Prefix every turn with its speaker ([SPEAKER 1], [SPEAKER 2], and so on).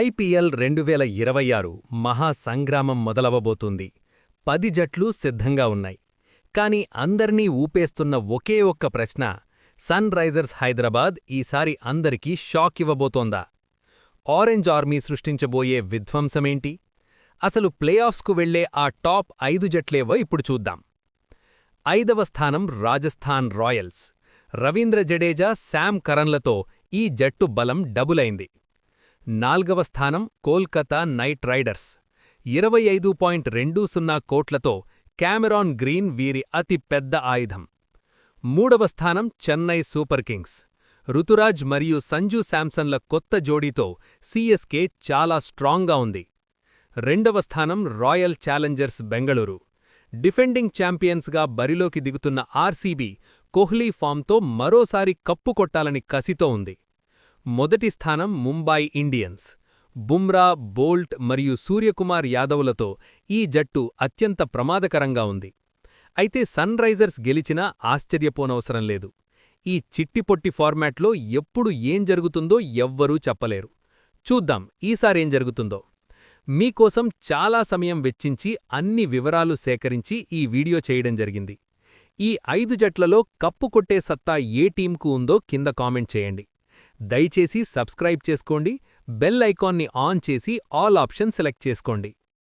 [SPEAKER 1] IPL 2026 మహా సంగ్రామం మొదలవబోతుంది. 10 జట్లు సిద్ధంగా ఉన్నాయి. కాని అందర్నీ ఊపేస్తున్న ఒకే ఒక్క ప్రశ్న, సన్ రైజర్స్ హైదరాబాద్ ఈసారి అందరికీ షాక్ ఇవ్వబోతోందా? ఆరెంజ్ ఆర్మీ సృష్టించబోయే విధ్వంసమేంటి? అసలు ప్లేఆఫ్స్కు వెళ్లే ఆ టాప్ 5 జట్లేవో ఇప్పుడు చూద్దాం. 5వ స్థానం రాజస్థాన్ రాయల్స్. రవీంద్ర జడేజా, శామ్ కరన్లతో ఈ జట్టు బలం డబులైంది. 4వ స్థానం కోల్కతా నైట్ రైడర్స్. 25.20 కోట్లతో క్యామెరాన్ గ్రీన్ వీరి అతి పెద్ద ఆయుధం. 3వ స్థానం చెన్నై సూపర్ కింగ్స్. రుతురాజ్ మరియు సంజూ శాంసన్ల కొత్త జోడీతో సీఎస్కే చాలా స్ట్రాంగ్గా ఉంది. 2వ స్థానం రాయల్ ఛాలెంజర్స్ బెంగళూరు. డిఫెండింగ్ ఛాంపియన్స్గా బరిలోకి దిగుతున్న ఆర్సీబీ కోహ్లీ ఫామ్తో మరోసారి కప్పు కొట్టాలని కసితో ఉంది. మొదటి స్థానం ముంబై ఇండియన్స్. బుమ్రా, బోల్ట్ మరియు సూర్యకుమార్ యాదవ్లతో ఈ జట్టు అత్యంత ప్రమాదకరంగా ఉంది. అయితే సన్ రైజర్స్ గెలిచినా ఆశ్చర్యపోనవసరం లేదు. ఈ చిట్టిపొట్టి ఫార్మాట్లో ఎప్పుడు ఏం జరుగుతుందో ఎవ్వరూ చెప్పలేరు. చూద్దాం ఈసారేం జరుగుతుందో. మీకోసం చాలా సమయం వెచ్చించి అన్ని వివరాలు సేకరించి ఈ వీడియో చేయడం జరిగింది. ఈ 5 జట్లలో కప్పు కొట్టే సత్తా ఏ టీంకు ఉందో కింద కామెంట్ చేయండి. దయచేసి సబ్స్క్రైబ్ చేసుకోండి, బెల్ ఐకాన్ని ఆన్ చేసి ఆల్ ఆప్షన్ సెలెక్ట్ చేసుకోండి.